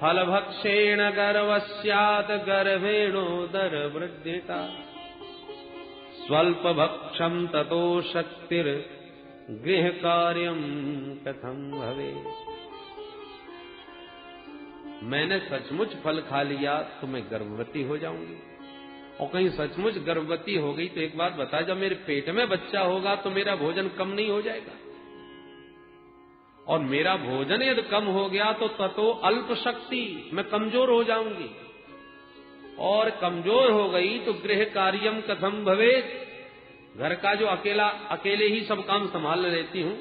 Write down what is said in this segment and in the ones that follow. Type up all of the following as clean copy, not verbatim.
फलभक्षेण गर्वस्यात् गर्भेणोदर वृद्धिता स्वल्पभक्षं ततो शक्तिर गृह कार्यम कथम भवे। मैंने सचमुच फल खा लिया तो मैं गर्भवती हो जाऊंगी, और कहीं सचमुच गर्भवती हो गई तो एक बात बता, जब मेरे पेट में बच्चा होगा तो मेरा भोजन कम नहीं हो जाएगा, और मेरा भोजन यदि कम हो गया तो ततो अल्प शक्ति, मैं कमजोर हो जाऊंगी, और कमजोर हो गई तो गृह कार्यम कथम भवेत, घर का जो अकेले ही सब काम संभाल लेती हूं,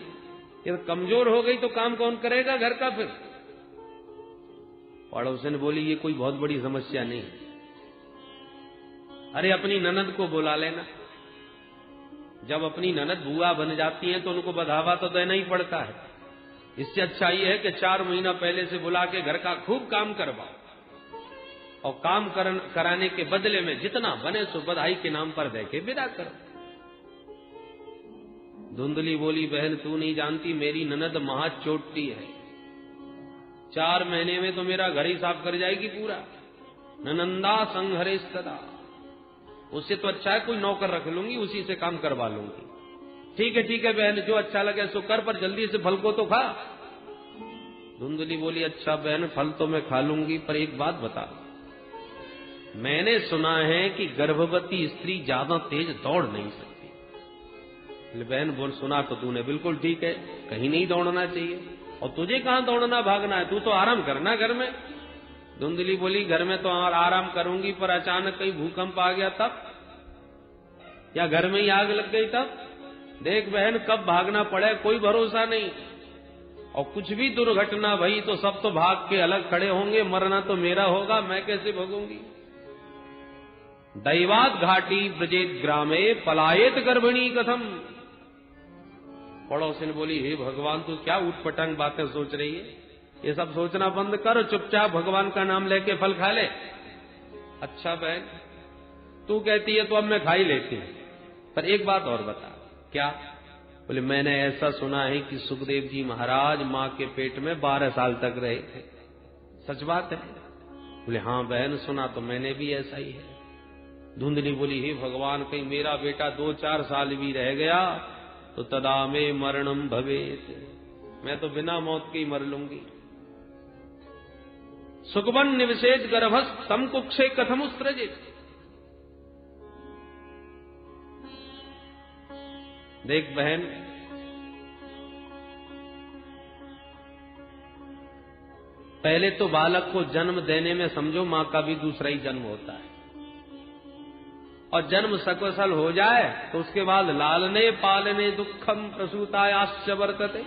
यदि कमजोर हो गई तो काम कौन करेगा घर का फिर। पड़ोसन बोली ये कोई बहुत बड़ी समस्या नहीं, अरे अपनी ननद को बुला लेना, जब अपनी ननद बुआ बन जाती हैं तो उनको बढ़ावा तो देना ही पड़ता है, इससे अच्छा ये है कि 4 महीना पहले से बुला के घर का खूब काम करवाओ, और काम कराने के बदले में जितना बने सो बधाई के नाम पर देके विदा करो। धुंधली बोली बहन तू नहीं जानती, मेरी ननद महाचोटी है, 4 महीने में तो मेरा घर ही साफ कर जाएगी पूरा। ननंदा संहरे सदा, उससे तो अच्छा है कोई नौकर रख लूंगी, उसी से काम करवा लूंगी। ठीक है बहन, जो अच्छा लगे सो कर, पर जल्दी से फल को तो खा। धुंधली बोली अच्छा बहन फल तो मैं खा लूंगी, पर एक बात बता, मैंने सुना है कि गर्भवती स्त्री ज्यादा तेज दौड़ नहीं सकती। बहन बोल सुना तो तूने बिल्कुल ठीक है, कहीं नहीं दौड़ना चाहिए, और तुझे कहां दौड़ना भागना है, तू तो आराम करना घर में। धुंधली बोली घर में तो आराम करूंगी, पर अचानक कहीं भूकंप आ गया तब, या घर में ही आग लग गई तब, देख बहन कब भागना पड़े कोई भरोसा नहीं, और कुछ भी दुर्घटना भई तो सब तो भाग के अलग खड़े होंगे, मरना तो मेरा होगा, मैं कैसे भोगूंगी। दैवात घाटी ब्रजेत ग्रामे पलायेत गर्भिणी कथम। पड़ोसिन बोली हे भगवान तू क्या उटपटांग बातें सोच रही है, ये सब सोचना बंद कर, चुपचाप भगवान का नाम लेके फल खा ले। अच्छा बहन तू कहती है तो अब मैं खा ही लेती हूं, पर एक बात और बता। क्या? बोले मैंने ऐसा सुना है कि सुखदेव जी महाराज मां के पेट में 12 साल तक रहे थे, सच बात है? बोले हाँ बहन सुना तो मैंने भी ऐसा ही है। धुंधली बोली हे भगवान कहीं मेरा बेटा 2-4 साल भी रह गया तो तदा में मरणम भवेत, मैं तो बिना मौत के ही मर लूंगी। सुखवन निवसेत गर्भस तम कुक्षे कथम उत्सृजित। देख बहन पहले तो बालक को जन्म देने में समझो मां का भी दूसरा ही जन्म होता है, और जन्म सकुशल हो जाए तो उसके बाद लालने पालने दुखम प्रसूतायाश्च वर्तते,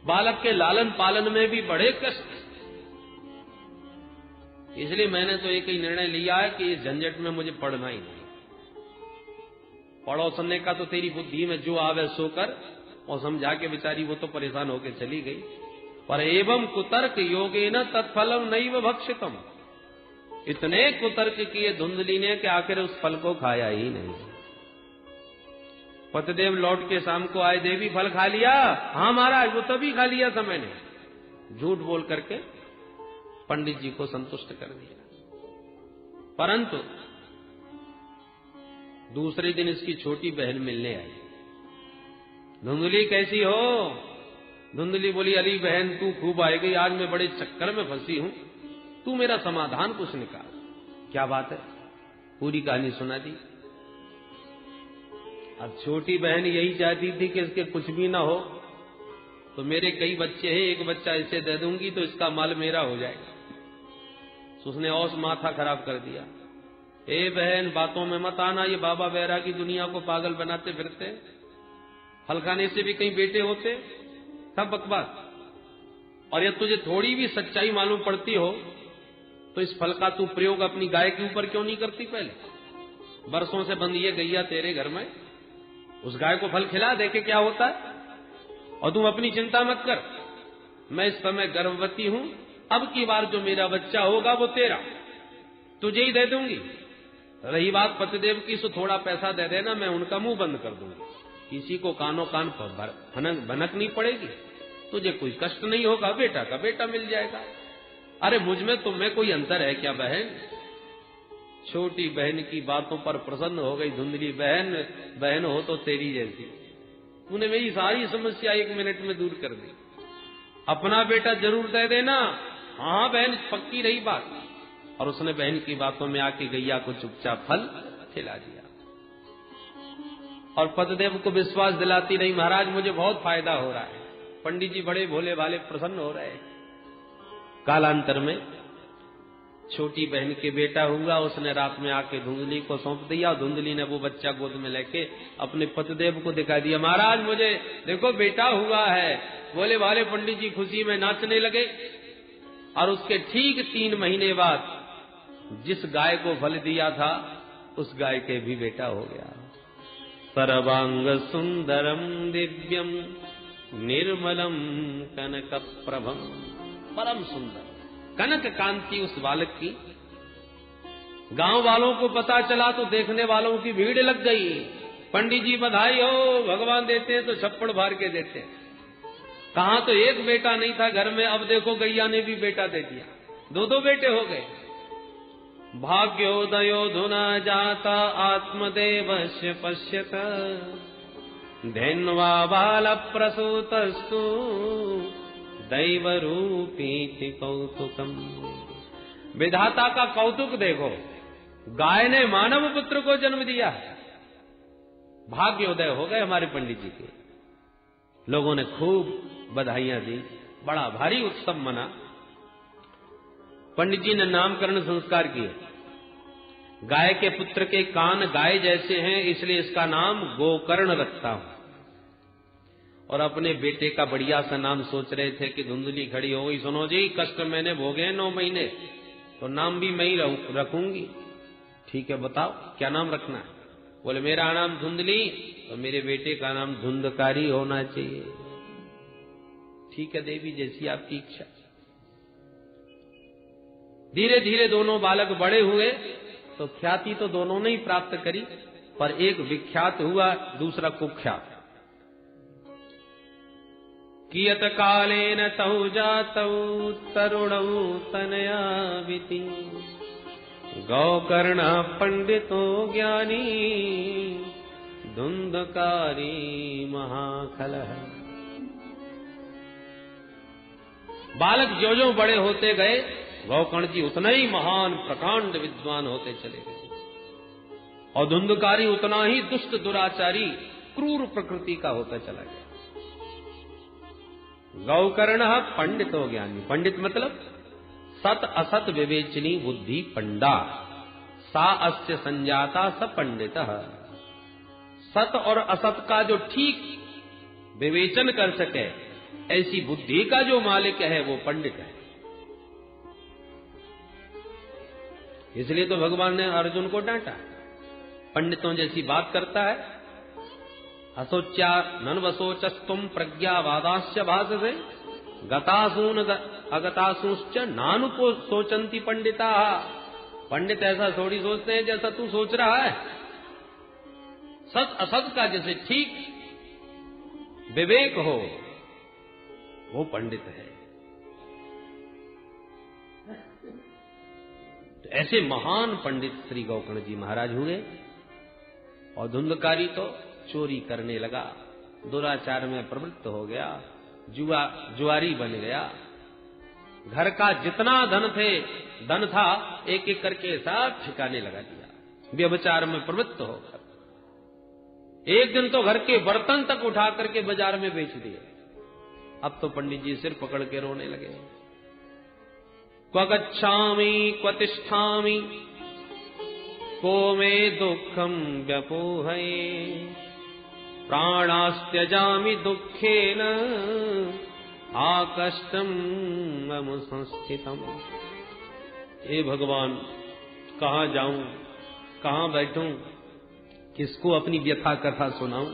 बालक के लालन पालन में भी बड़े कष्ट। इसलिए मैंने तो एक ही निर्णय लिया है कि इस झंझट में मुझे पढ़ना ही नहीं। पड़ोसने का तो तेरी बुद्धि में जो आवे सो कर, और समझा के बेचारी वो तो परेशान होकर चली गई। पर एवं कुतर्क योगेन तत्फलम नैव भक्षितम, इतने कुतर्क किए धुंधली ने कि आखिर उस फल को खाया ही नहीं। पतिदेव लौट के शाम को आए, देवी फल खा लिया? हाँ महाराज वो तभी खा लिया था मैंने, झूठ बोल करके पंडित जी को संतुष्ट कर दिया। परंतु दूसरे दिन इसकी छोटी बहन मिलने आई। धुंधली कैसी हो? धुंधली बोली अली बहन तू खूब आई गई, आज मैं बड़े चक्कर में फंसी हूं, तू मेरा समाधान कुछ निकाल। क्या बात है? पूरी कहानी सुना दी। अब छोटी बहन यही चाहती थी कि इसके कुछ भी ना हो, तो मेरे कई बच्चे हैं, एक बच्चा इसे दे दूंगी तो इसका माल मेरा हो जाएगा। तो उसने और माथा खराब कर दिया। ए बहन बातों में मत आना, ये बाबा बैरा की दुनिया को पागल बनाते फिरते, फल खाने से भी कहीं बेटे होते, सब बकवास। और यदि तुझे थोड़ी भी सच्चाई मालूम पड़ती हो तो इस फल का तू प्रयोग अपनी गाय के ऊपर क्यों नहीं करती? पहले बरसों से बंद ये गैया तेरे घर में, उस गाय को फल खिला, देखे क्या होता है। और तुम अपनी चिंता मत कर, मैं इस समय गर्भवती हूं, अब की बार जो मेरा बच्चा होगा वो तेरा, तुझे ही दे दूंगी। रही बात पतिदेव की, सो थोड़ा पैसा दे देना, मैं उनका मुंह बंद कर दूंगी, किसी को कानों कान पर भनक नहीं पड़ेगी, तुझे कोई कष्ट नहीं होगा, बेटा का बेटा मिल जाएगा। अरे मुझ में तुम में कोई अंतर है क्या बहन? छोटी बहन की बातों पर प्रसन्न हो गई धुंधली बहन। बहन हो तो तेरी जैसी, तूने मेरी सारी समस्या 1 मिनट में दूर कर दी। अपना बेटा जरूर दे देना। हाँ बहन, पक्की रही बात। और उसने बहन की बातों में आके गैया को चुपचाप फल खिला दिया। और पतिदेव को विश्वास दिलाती नहीं, महाराज मुझे बहुत फायदा हो रहा है। पंडित जी बड़े भोले भाले प्रसन्न हो रहे हैं। कालांतर में छोटी बहन के बेटा हुआ। उसने रात में आके धुंधली को सौंप दिया। धुंधली ने वो बच्चा गोद में लेके अपने पतिदेव को दिखा दिया, महाराज मुझे देखो बेटा हुआ है। भोले भाले पंडित जी खुशी में नाचने लगे। और उसके ठीक 3 महीने बाद जिस गाय को फल दिया था उस गाय के भी बेटा हो गया। सर्वांग सुंदरम दिव्यम निर्मलम कनक प्रभम। परम सुंदर कनक कांति उस बालक की। गांव वालों को पता चला तो देखने वालों की भीड़ लग गई। पंडित जी बधाई हो, भगवान देते हैं तो छप्पड़ भर के देते हैं। कहां तो एक बेटा नहीं था घर में, अब देखो गैया ने भी बेटा दे दिया, 2 बेटे हो गए। भाग्योदयो धुना जाता आत्मदेवस्य पश्यत धन्वा बाल प्रसूतस्तु दैव रूपी कौतुकम। विधाता का कौतुक देखो, गाय ने मानव पुत्र को जन्म दिया। भाग्योदय हो गए हमारे पंडित जी के। लोगों ने खूब बधाइयां दी, बड़ा भारी उत्सव मना। पंडित जी ने नामकरण संस्कार किए। गाय के पुत्र के कान गाय जैसे हैं, इसलिए इसका नाम गोकर्ण रखता हूं। और अपने बेटे का बढ़िया सा नाम सोच रहे थे कि धुंधली खड़ी हो गई, सुनो जी कष्ट मैंने भोगे 9 महीने, तो नाम भी मैं ही रखूंगी। ठीक है बताओ क्या नाम रखना है? बोले मेरा नाम धुंधली, तो मेरे बेटे का नाम धुंधकारी होना चाहिए। ठीक है देवी, जैसी आपकी इच्छा। धीरे धीरे दोनों बालक बड़े हुए तो ख्याति तो दोनों ने ही प्राप्त करी, पर एक विख्यात हुआ, दूसरा कुख्यात। कियत कालेन तौ जातौ तरुणौ तनयाविति गौकर्ण पंडितो ज्ञानी धुंधकारी महाखलः। बालक जो जो बड़े होते गए, गौकर्ण जी उतना ही महान प्रकांड विद्वान होते चले गए। और धुंधकारी उतना ही दुष्ट दुराचारी क्रूर प्रकृति का होता चला गया। गौकर्ण पंडितो ज्ञानी। पंडित मतलब सत असत विवेचनी बुद्धि पंडा, सा अस्य संजाता स पंडित। सत और असत का जो ठीक विवेचन कर सके, ऐसी बुद्धि का जो मालिक है वो पंडित है। इसलिए तो भगवान ने अर्जुन को डांटा, पंडितों जैसी बात करता है। असोच्या नन्वसोचस्तुम प्रज्ञावादाश्च भाससे गतासून अगतासूश्च नानुको सोचंती पंडिता। पंडित ऐसा थोड़ी सोचते हैं जैसा तू सोच रहा है। सत असत का जैसे ठीक विवेक हो वो पंडित है। तो ऐसे महान पंडित श्री गौकर्ण जी महाराज हुए। और धुंधकारी तो चोरी करने लगा, दुराचार में प्रवृत्त हो गया, जुआरी बन गया। घर का जितना धन था एक एक करके सब ठिकाने लगा दिया, व्यभिचार में प्रवृत्त होकर। एक दिन तो घर के बर्तन तक उठा करके बाजार में बेच दिए। अब तो पंडित जी सिर पकड़ के रोने लगे। क्व गच्छामि क्व तिष्ठामि को मे दुःखं व्यपोहये प्राणास्त्यजामि दुःखेन आकष्टं मम संस्थितम्। हे भगवान, कहाँ जाऊं, कहाँ बैठूं, किसको अपनी व्यथा कथा सुनाऊं?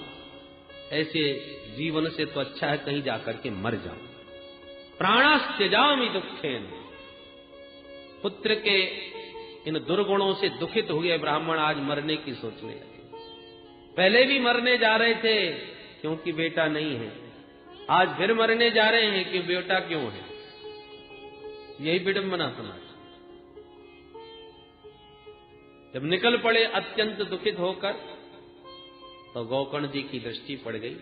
ऐसे जीवन से तो अच्छा है कहीं जाकर के मर जाऊं। प्राणास्त्यजामि दुःखेन। पुत्र के इन दुर्गुणों से दुखित हुए ब्राह्मण आज मरने की सोचने लगे। पहले भी मरने जा रहे थे क्योंकि बेटा नहीं है, आज फिर मरने जा रहे हैं कि बेटा क्यों है। यही विडंबना समाज। जब निकल पड़े अत्यंत दुखित होकर, तो गोकर्ण जी की दृष्टि पड़ गई।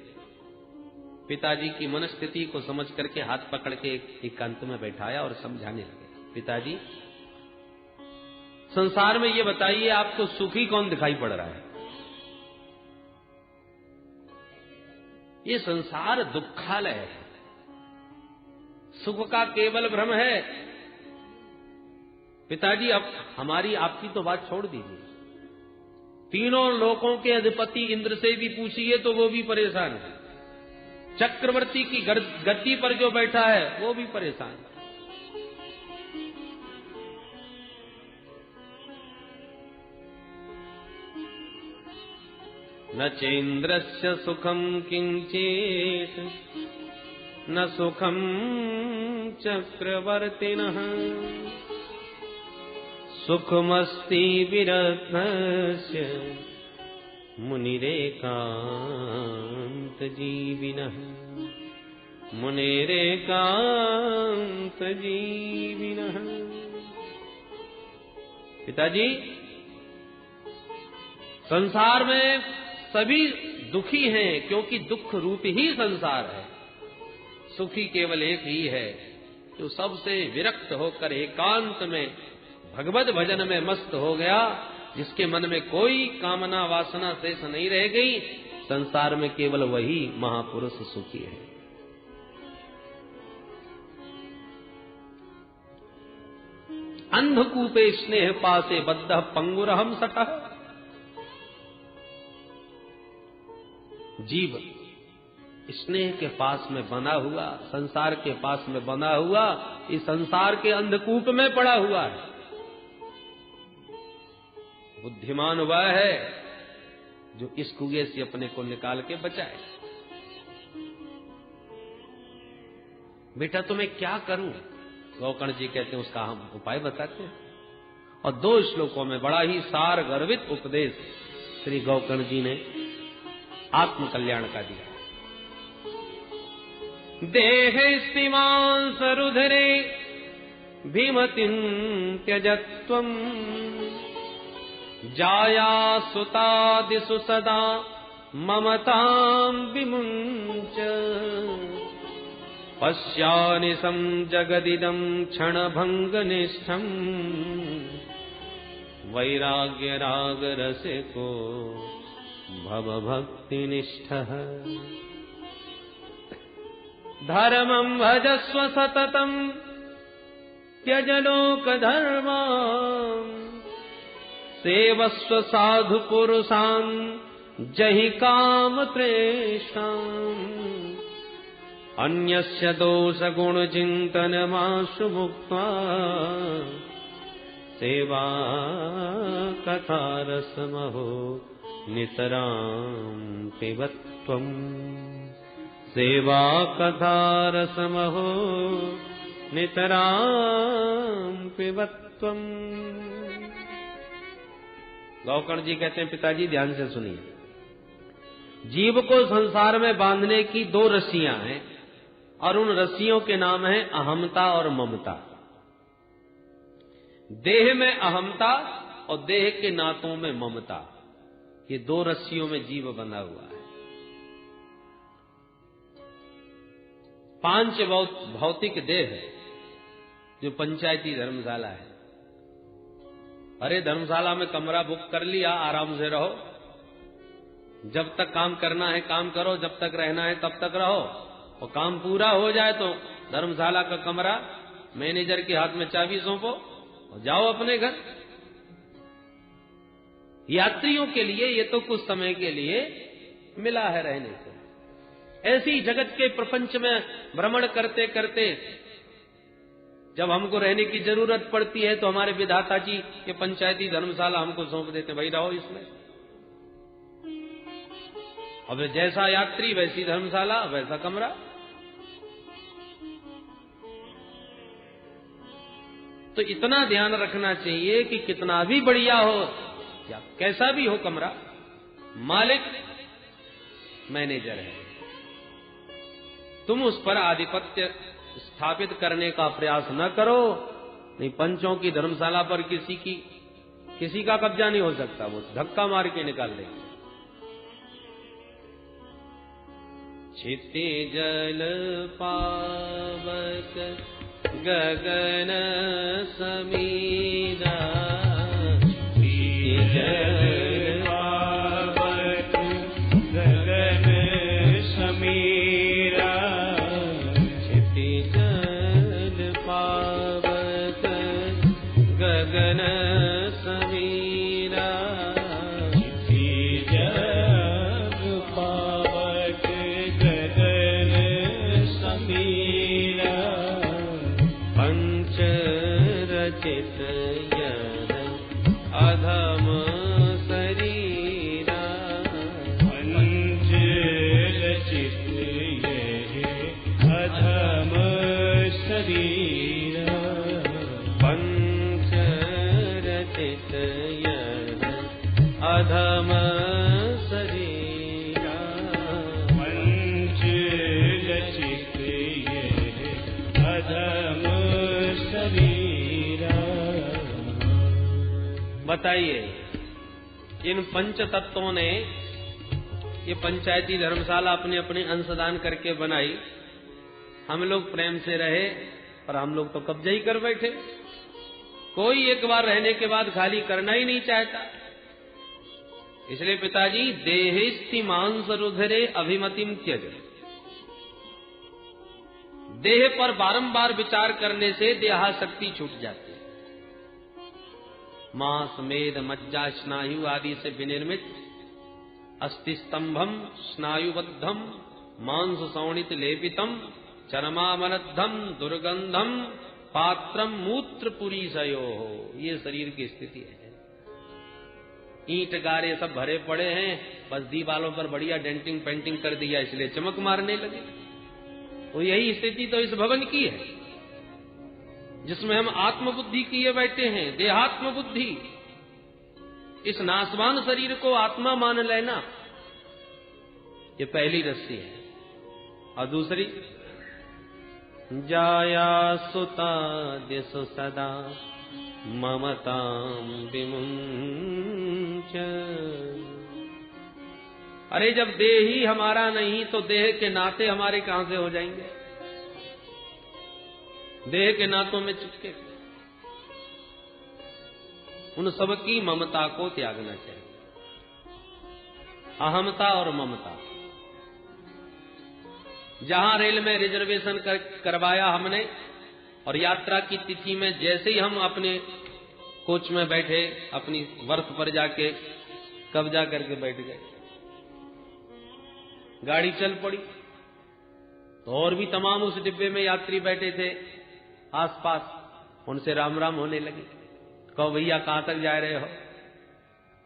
पिताजी की मनस्थिति को समझ करके हाथ पकड़ के एकांत में बैठाया और समझाने लगे। पिताजी, संसार में ये बताइए, आपको सुखी कौन दिखाई पड़ रहा है? ये संसार दुखालय है, सुख का केवल भ्रम है। पिताजी, अब हमारी आपकी तो बात छोड़ दीजिए, तीनों लोकों के अधिपति इंद्र से भी पूछिए तो वो भी परेशान है। चक्रवर्ती की गद्दी पर जो बैठा है वो भी परेशान है। न चेन्द्रस्य सुखम किंचित न सुखम चक्रवर्तिनः सुखमस्ति विरत्नस्य मुनिरेकांत जीविनः मुनिरेकांत जीविनः। पिताजी, संसार में सभी दुखी हैं, क्योंकि दुख रूप ही संसार है। सुखी केवल एक ही है, जो सबसे विरक्त होकर एकांत में भगवत भजन में मस्त हो गया, जिसके मन में कोई कामना वासना शेष नहीं रह गई। संसार में केवल वही महापुरुष सुखी है। अंधकूपे स्नेह पासे बद्ध पंगुरहम सटः। जीव स्नेह के पास में बना हुआ, संसार के पास में बना हुआ, इस संसार के अंधकूप में पड़ा हुआ है। बुद्धिमान वह है जो इस कुएं से अपने को निकाल के बचाए। बेटा, तो मैं क्या करूं? गोकर्ण जी कहते हैं, उसका हम उपाय बताते हैं। और 2 श्लोकों में बड़ा ही सार गर्वित उपदेश श्री गोकर्ण जी ने आत्म कल्याण का दिया। देह स्तिमां सरुधरे भीमतिं त्यजत्वम् जाया सुतादिषु सदा ममतां विमुञ्च पश्यानिशं जगदिदं क्षणभङ्गनिष्ठम् वैराग्यरागरसिको भवभक्तिनिष्ठः धर्मं भजस्व सततं त्यज लोकधर्मान् सेवस्व साधु पुरुषान् जहि कामतृष्णाम् अन्यस्य दोषगुणचिन्तनमाशु मुक्त्वा सेवा कथारसमहो नितरां पिबत्वम् सेवा कथारसमहो नितरां पिबत्वम्। गोकर्ण जी कहते हैं, पिताजी ध्यान से सुनिए। जीव को संसार में बांधने की 2 रस्सियां हैं, और उन रस्सियों के नाम हैं अहमता और ममता। देह में अहमता और देह के नातों में ममता, ये 2 रस्सियों में जीव बंधा हुआ है। 5 भौतिक देह है, जो पंचायती धर्मशाला है। अरे धर्मशाला में कमरा बुक कर लिया, आराम से रहो, जब तक काम करना है काम करो, जब तक रहना है तब तक रहो, और काम पूरा हो जाए तो धर्मशाला का कमरा मैनेजर के हाथ में चाबी सौंपो और जाओ अपने घर। यात्रियों के लिए ये तो कुछ समय के लिए मिला है रहने को। ऐसी जगत के प्रपंच में भ्रमण करते करते जब हमको रहने की जरूरत पड़ती है, तो हमारे विधाता जी के पंचायती धर्मशाला हमको सौंप देते, भाई रहो इसमें। अब जैसा यात्री वैसी धर्मशाला, वैसा कमरा। तो इतना ध्यान रखना चाहिए कि कितना भी बढ़िया हो या कैसा भी हो कमरा, मालिक मैनेजर है, तुम उस पर आधिपत्य स्थापित करने का प्रयास न करो, नहीं पंचों की धर्मशाला पर किसी का कब्जा नहीं हो सकता, वो धक्का मार के निकाल देंगे। क्षितिजल पावक गगन समीरा, क्षितिजल पावक गगन समीरा, क्षितिजल पावक गगन समीरा, क्षितिजल पावक गगन समीरा, पंच रचित यह अधम शरीरा, पंच रचित यह अधम शरीरा, पंच रचित यह अधम शरीरा, पंच रचित यह अधम शरीरा। बताइए, इन पंच तत्वों ने ये पंचायती धर्मशाला अपने अपने अंशदान करके बनाई। हम लोग प्रेम से रहे और हम लोग तो कब्जा ही कर बैठे। कोई एक बार रहने के बाद खाली करना ही नहीं चाहता। इसलिए पिताजी, देहेस्ति मांस रुधिरे अभिमतिम त्यज, देह पर बारंबार विचार करने से देहाशक्ति छूट जाती है। मांस, मेद, मज्जा, स्नायु आदि से विनिर्मित अस्थि स्तंभम स्नायुबद्धम मांस सौणित लेपितम चरमामनद्धम दुर्गंधम पात्रम मूत्र पुरीसयो, ये शरीर की स्थिति है। ईंट गारे सब भरे पड़े हैं, बस दीवालों पर बढ़िया डेंटिंग पेंटिंग कर दिया इसलिए चमक मारने लगे। तो यही स्थिति तो इस भवन की है, जिसमें हम आत्मबुद्धि किए बैठे हैं, देहात्म बुद्धि। इस नासवान शरीर को आत्मा मान लेना, ये पहली रस्सी है। और दूसरी, जाया सुता दिशु सदा ममताम विमुंच। अरे जब देह ही हमारा नहीं तो देह के नाते हमारे कहां से हो जाएंगे? देह के नातों में चिपके। उन सबकी ममता को त्यागना चाहिए, अहमता और ममता। जहां रेल में रिजर्वेशन करवाया हमने और यात्रा की तिथि में जैसे ही हम अपने कोच में बैठे, अपनी बर्थ पर जाके कब्जा करके बैठ गए, गाड़ी चल पड़ी तो और भी तमाम उस डिब्बे में यात्री बैठे थे आसपास, उनसे राम राम होने लगे। कहो भैया कहां तक जा रहे हो?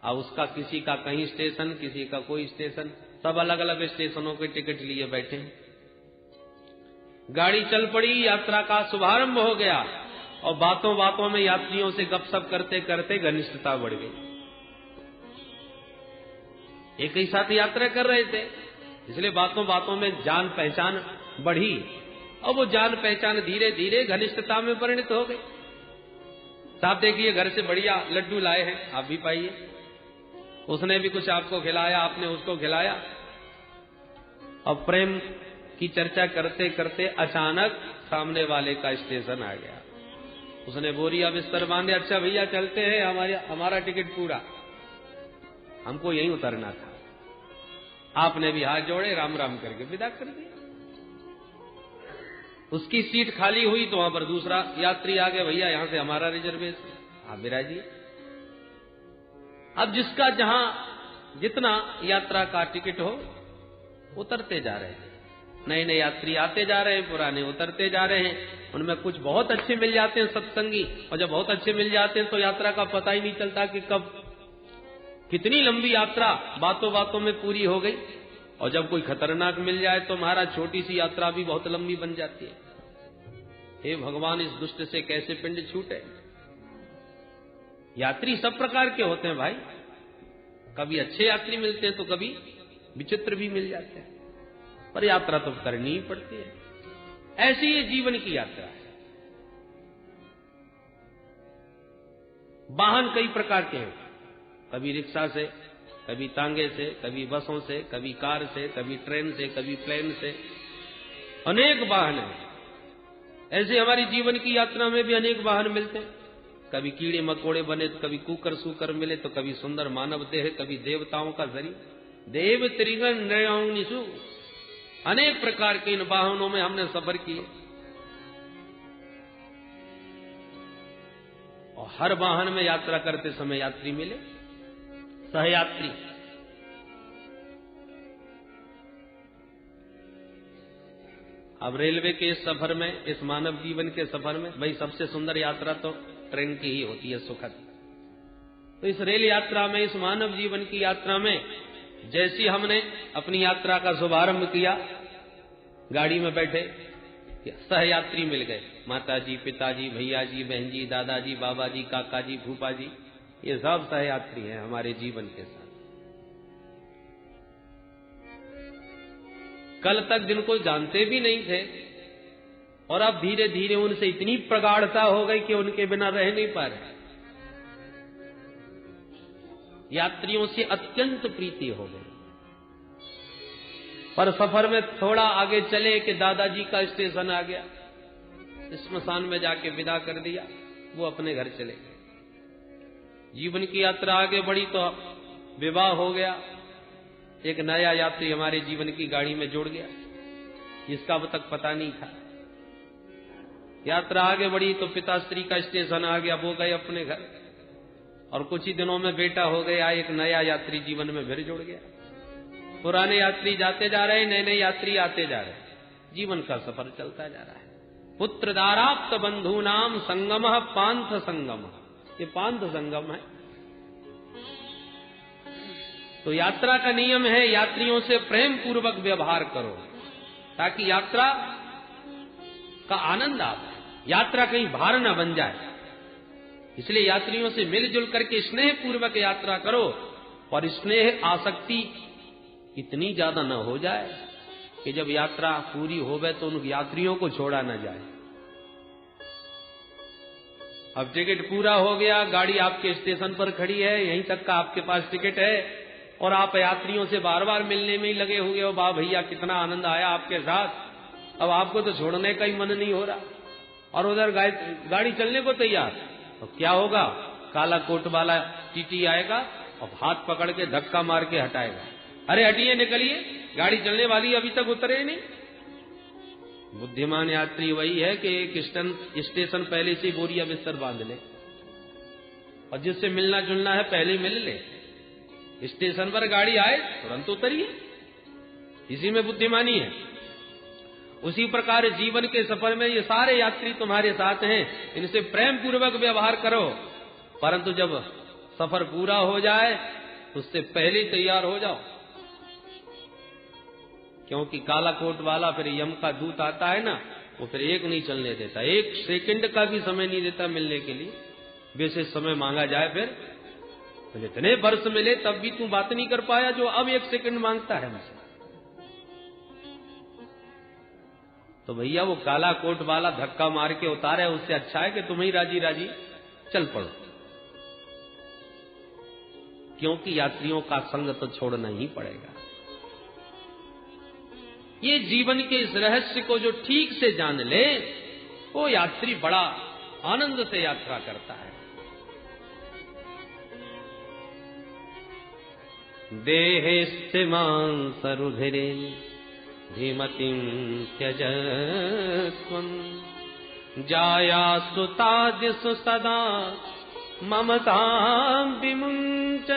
अब उसका किसी का कहीं स्टेशन, किसी का कोई स्टेशन, सब अलग अलग स्टेशनों के टिकट लिए बैठे। गाड़ी चल पड़ी, यात्रा का शुभारंभ हो गया और बातों बातों में यात्रियों से गपशप करते करते घनिष्ठता बढ़ गई। एक ही साथ यात्रा कर रहे थे, इसलिए बातों बातों में जान पहचान बढ़ी और वो जान पहचान धीरे धीरे घनिष्ठता में परिणत हो गई। साहब देखिए, घर से बढ़िया लड्डू लाए हैं, आप भी पाइए। उसने भी कुछ आपको खिलाया, आपने उसको खिलाया। और प्रेम की चर्चा करते करते अचानक सामने वाले का स्टेशन आ गया। उसने बोरिया बिस्तर बांधे, अच्छा भैया चलते हैं, हमारा टिकट पूरा, हमको यहीं उतरना था। आपने भी हाथ जोड़े, राम राम करके विदा कर दिया। उसकी सीट खाली हुई तो वहां पर दूसरा यात्री आ गया, भैया यहां से हमारा रिजर्वेशन, आप बिराजिए। अब जिसका जहां जितना यात्रा का टिकट हो उतरते जा रहे हैं। नए नए यात्री आते जा रहे हैं, पुराने उतरते जा रहे हैं। उनमें कुछ बहुत अच्छे मिल जाते हैं सत्संगी, और जब बहुत अच्छे मिल जाते हैं तो यात्रा का पता ही नहीं चलता कि कब कितनी लंबी यात्रा बातों बातों में पूरी हो गई। और जब कोई खतरनाक मिल जाए तो महाराज छोटी सी यात्रा भी बहुत लंबी बन जाती है। हे भगवान, इस दुष्ट से कैसे पिंड छूटे। यात्री सब प्रकार के होते हैं भाई, कभी अच्छे यात्री मिलते हैं तो कभी विचित्र भी मिल जाते हैं, पर यात्रा तो करनी ही पड़ती है। ऐसी ये जीवन की यात्रा है। वाहन कई प्रकार के हैं, कभी रिक्शा से, कभी तांगे से, कभी बसों से, कभी कार से, कभी ट्रेन से, कभी प्लेन से, अनेक वाहन हैं। ऐसे हमारी जीवन की यात्रा में भी अनेक वाहन मिलते हैं। कभी कीड़े मकोड़े बने तो कभी कुकर सूकर मिले, तो कभी सुंदर मानव देह, कभी देवताओं का शरीर। देव त्रिगण नयनिषु, अनेक प्रकार के इन वाहनों में हमने सफर किए और हर वाहन में यात्रा करते समय यात्री मिले, सहयात्री। अब रेलवे के इस सफर में, इस मानव जीवन के सफर में, भाई सबसे सुंदर यात्रा तो ट्रेन की ही होती है, सुखद। तो इस रेल यात्रा में, इस मानव जीवन की यात्रा में जैसी हमने अपनी यात्रा का शुभारंभ किया, गाड़ी में बैठे सहयात्री मिल गए, माताजी, पिताजी, भैया जी, बहन जी, दादाजी, बाबा जी, काका जी, फूफा जी, ये सब सहयात्री हैं हमारे जीवन के साथ। कल तक जिनको जानते भी नहीं थे और अब धीरे धीरे उनसे इतनी प्रगाढ़ता हो गई कि उनके बिना रह नहीं पा रहे। यात्रियों से अत्यंत प्रीति हो गई। पर सफर में थोड़ा आगे चले कि दादाजी का स्टेशन आ गया, स्मशान में जाके विदा कर दिया, वो अपने घर चले गए। जीवन की यात्रा आगे बढ़ी तो विवाह हो गया, एक नया यात्री हमारे जीवन की गाड़ी में जुड़ गया, जिसका अब तक पता नहीं था। यात्रा आगे बढ़ी तो पिताश्री का स्टेशन आ गया, वो गए अपने घर, और कुछ ही दिनों में बेटा हो गया, एक नया यात्री जीवन में फिर जुड़ गया। पुराने यात्री जाते जा रहे, नए नए यात्री आते जा रहे, जीवन का सफर चलता जा रहा है। पुत्र दाराप्त बंधु नाम संगम पांथ संगम, ये पांथ संगम है। तो यात्रा का नियम है, यात्रियों से प्रेम पूर्वक व्यवहार करो ताकि यात्रा का आनंद आए, यात्रा कहीं भार न बन जाए। इसलिए यात्रियों से मिलजुल करके स्नेह पूर्वक यात्रा करो, और स्नेह आसक्ति इतनी ज्यादा न हो जाए कि जब यात्रा पूरी होवे तो उन यात्रियों को छोड़ा न जाए। अब टिकट पूरा हो गया, गाड़ी आपके स्टेशन पर खड़ी है, यहीं तक का आपके पास टिकट है, और आप यात्रियों से बार बार मिलने में ही लगे हुए हो, वाह भैया कितना आनंद आया आपके साथ, अब आपको तो छोड़ने का ही मन नहीं हो रहा, और उधर गाड़ी चलने को तैयार। तो क्या होगा, काला कोट वाला टीटी आएगा और हाथ पकड़ के धक्का मार के हटाएगा, अरे हटिए, निकलिए, गाड़ी चलने वाली, अभी तक उतरे नहीं। बुद्धिमान यात्री वही है कि एक स्टेशन पहले से बोरिया बिस्तर बांध ले, और जिससे मिलना जुलना है पहले मिल ले, स्टेशन पर गाड़ी आए तुरंत उतरिए, इसी में बुद्धिमानी है। उसी प्रकार जीवन के सफर में ये सारे यात्री तुम्हारे साथ हैं, इनसे प्रेम पूर्वक व्यवहार करो, परंतु जब सफर पूरा हो जाए उससे पहले तैयार हो जाओ, क्योंकि काला कोट वाला फिर यम का दूत आता है ना, वो फिर एक नहीं चलने देता, एक सेकंड का भी समय नहीं देता मिलने के लिए। वैसे समय मांगा जाए फिर इतने वर्ष मिले तब भी तू बात नहीं कर पाया जो अब एक सेकंड मांगता है मुझसे। तो भैया वो काला कोट वाला धक्का मार के उतारे, उससे अच्छा है कि तुम ही राजी राजी चल पड़ो, क्योंकि यात्रियों का संग तो छोड़ना ही पड़ेगा। ये जीवन के इस रहस्य को जो ठीक से जान ले, वो यात्री बड़ा आनंद से यात्रा करता है। देहे स्थिमान् सरुधिरे धीमतिं त्यजत्वं जायास्तु तादिषु सदा ममतां विमुञ्च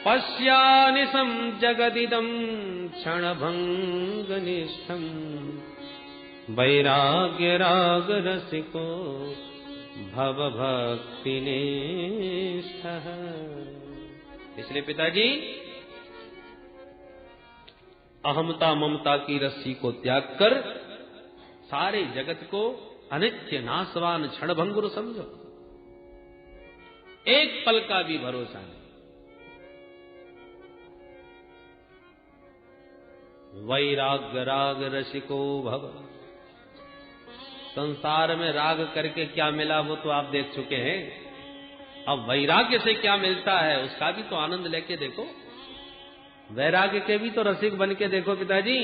पश्यानिशं जगदिदं क्षणभङ्गनिष्ठं वैराग्यरागरसिको भवभक्तिनिष्ठः। इसलिए पिताजी, अहमता ममता की रस्सी को त्याग कर सारे जगत को अनित्य नाशवान क्षणभंगुर समझो, एक पल का भी भरोसा नहीं। वैराग्य राग रसिको भव। संसार में राग करके क्या मिला वो तो आप देख चुके हैं, अब वैराग्य से क्या मिलता है उसका भी तो आनंद लेके देखो, वैराग्य के भी तो रसिक बन के देखो पिताजी।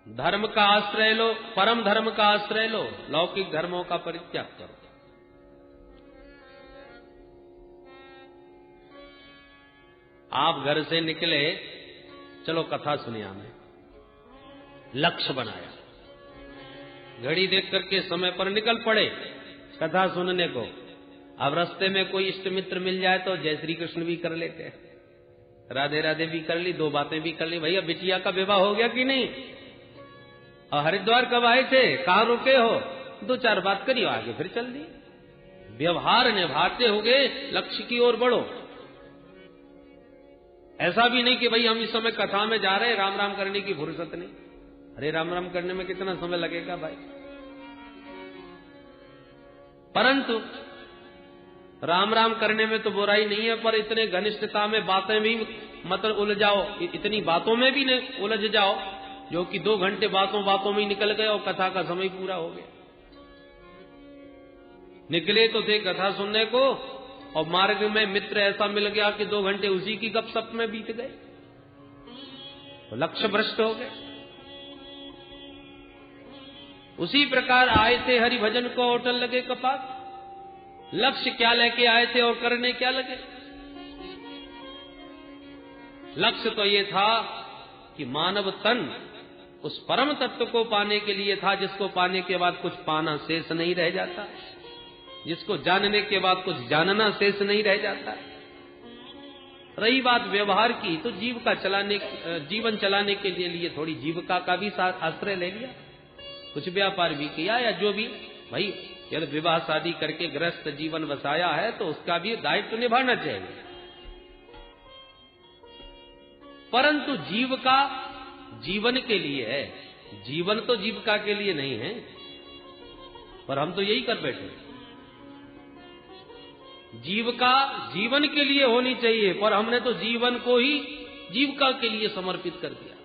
धर्म का आश्रय लो, परम धर्म का आश्रय लो, लौकिक धर्मों का परित्याग करो। आप घर से निकले, चलो कथा सुनिए, हमें लक्ष्य बनाया, घड़ी देख करके समय पर निकल पड़े कथा सुनने को। अब रास्ते में कोई इष्ट मित्र मिल जाए तो जय श्री कृष्ण भी कर लेते हैं, राधे राधे भी कर ली, दो बातें भी कर ली। भैया बिटिया का विवाह हो गया कि नहीं, और हरिद्वार कब आए थे, कहां रुके हो, दो चार बात करी, आगे फिर चल दी। व्यवहार निभाते हुए लक्ष्य की ओर बढ़ो। ऐसा भी नहीं कि भाई हम इस समय कथा में जा रहे हैं, राम राम करने की फुर्सत नहीं। अरे राम राम करने में कितना समय लगेगा भाई। परंतु राम राम करने में तो बुराई नहीं है, पर इतने घनिष्ठता में बातें भी मतलब उलझाओ, इतनी बातों में भी नहीं उलझ जाओ जो कि 2 घंटे बातों में ही निकल गए और कथा का समय पूरा हो गया। निकले तो थे कथा सुनने को और मार्ग में मित्र ऐसा मिल गया कि 2 घंटे उसी की गपशप में बीत गए, तो लक्ष्य भ्रष्ट हो गए। उसी प्रकार आए थे हरि भजन को होटल लगे कपाट, लक्ष्य क्या लेके आए थे और करने क्या लगे। लक्ष्य तो ये था कि मानव तन उस परम तत्व को पाने के लिए था, जिसको पाने के बाद कुछ पाना शेष नहीं रह जाता, जिसको जानने के बाद कुछ जानना शेष नहीं रह जाता। रही बात व्यवहार की, तो जीवन चलाने के लिए थोड़ी जीविका का भी आश्रय ले लिया, कुछ व्यापार भी किया, या जो भी भाई यदि विवाह शादी करके गृहस्थ जीवन बसाया है तो उसका भी दायित्व निभाना चाहिए। परंतु जीविका जीवन के लिए है, जीवन तो जीविका के लिए नहीं है। पर हम तो यही कर बैठे, जीविका जीवन के लिए होनी चाहिए, पर हमने तो जीवन को ही जीविका के लिए समर्पित कर दिया।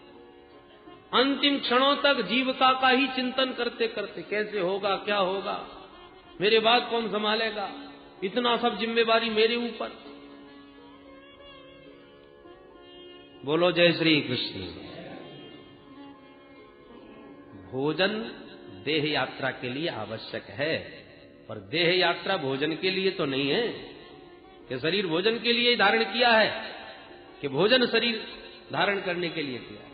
अंतिम क्षणों तक जीविका का ही चिंतन करते करते कैसे होगा, क्या होगा, मेरे बाद कौन संभालेगा, इतना सब जिम्मेवारी मेरे ऊपर। बोलो जय श्री कृष्ण। भोजन देह यात्रा के लिए आवश्यक है, पर देह यात्रा भोजन के लिए तो नहीं है कि शरीर भोजन के लिए धारण किया है, कि भोजन शरीर धारण करने के लिए किया है।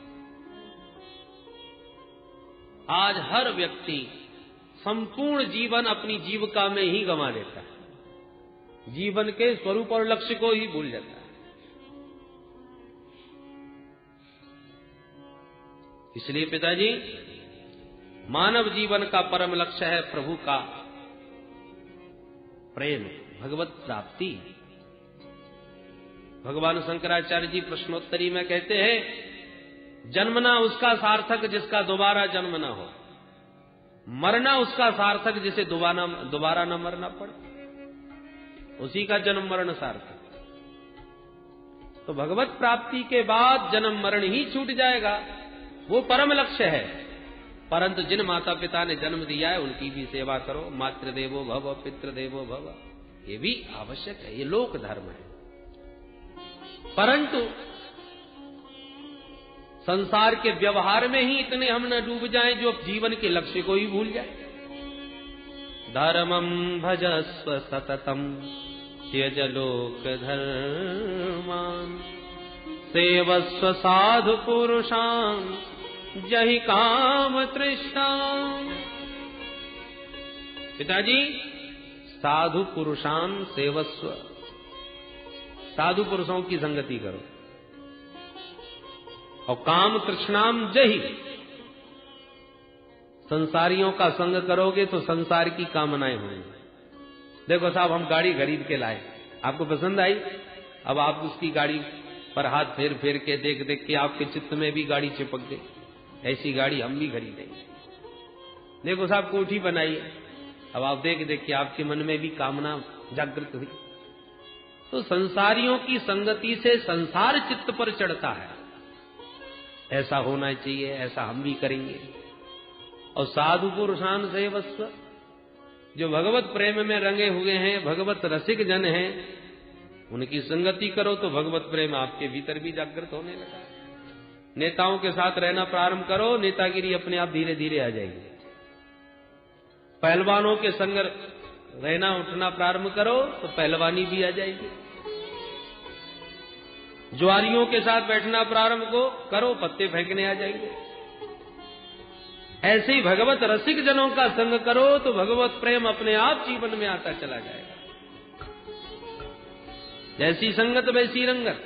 आज हर व्यक्ति संपूर्ण जीवन अपनी जीविका में ही गंवा देता है, जीवन के स्वरूप और लक्ष्य को ही भूल जाता है। इसलिए पिताजी, मानव जीवन का परम लक्ष्य है प्रभु का प्रेम, भगवत प्राप्ति। भगवान शंकराचार्य जी प्रश्नोत्तरी में कहते हैं, जन्मना उसका सार्थक जिसका दोबारा जन्म ना हो, मरना उसका सार्थक जिसे दोबारा न मरना पड़े, उसी का जन्म मरण सार्थक। तो भगवत प्राप्ति के बाद जन्म मरण ही छूट जाएगा, वो परम लक्ष्य है। परंतु जिन माता पिता ने जन्म दिया है उनकी भी सेवा करो, मातृदेवो भव पितृदेवो भव, ये भी आवश्यक है, ये लोक धर्म है। परंतु संसार के व्यवहार में ही इतने हम न डूब जाएं जो जीवन के लक्ष्य को ही भूल जाए। धर्मं भजस्व सततम त्यज लोक धर्मान् सेवस्व साधु पुरुषान् जहि काम तृष्णाम्। पिताजी, साधु पुरुषान् सेवस्व, साधु पुरुषों की संगति करो, और काम तृष्णाम जहि, संसारियों का संग करोगे तो संसार की कामनाएं होंगी। देखो साहब, हम गाड़ी खरीद के लाए, आपको पसंद आई, अब आप उसकी गाड़ी पर हाथ फेर फेर के देख देख के आपके चित्त में भी गाड़ी चिपक गई, ऐसी गाड़ी हम भी खरीदेंगे। देखो साहब, कोठी बनाई है, अब आप देख देख के आपके मन में भी कामना जागृत हुई। तो संसारियों की संगति से संसार चित्त पर चढ़ता है, ऐसा होना चाहिए, ऐसा हम भी करेंगे। और साधु पुरुषान सेवस्व, जो भगवत प्रेम में रंगे हुए हैं, भगवत रसिक जन हैं, उनकी संगति करो तो भगवत प्रेम आपके भीतर भी जागृत होने लगा। नेताओं के साथ रहना प्रारंभ करो, नेतागिरी अपने आप धीरे धीरे आ जाएगी। पहलवानों के संग रहना उठना प्रारंभ करो तो पहलवानी भी आ जाएगी। ज्वारियों के साथ बैठना प्रारंभ करो, पत्ते फेंकने आ जाएंगे। ऐसे ही भगवत रसिक जनों का संग करो तो भगवत प्रेम अपने आप जीवन में आता चला जाएगा। जैसी संगत वैसी रंगत।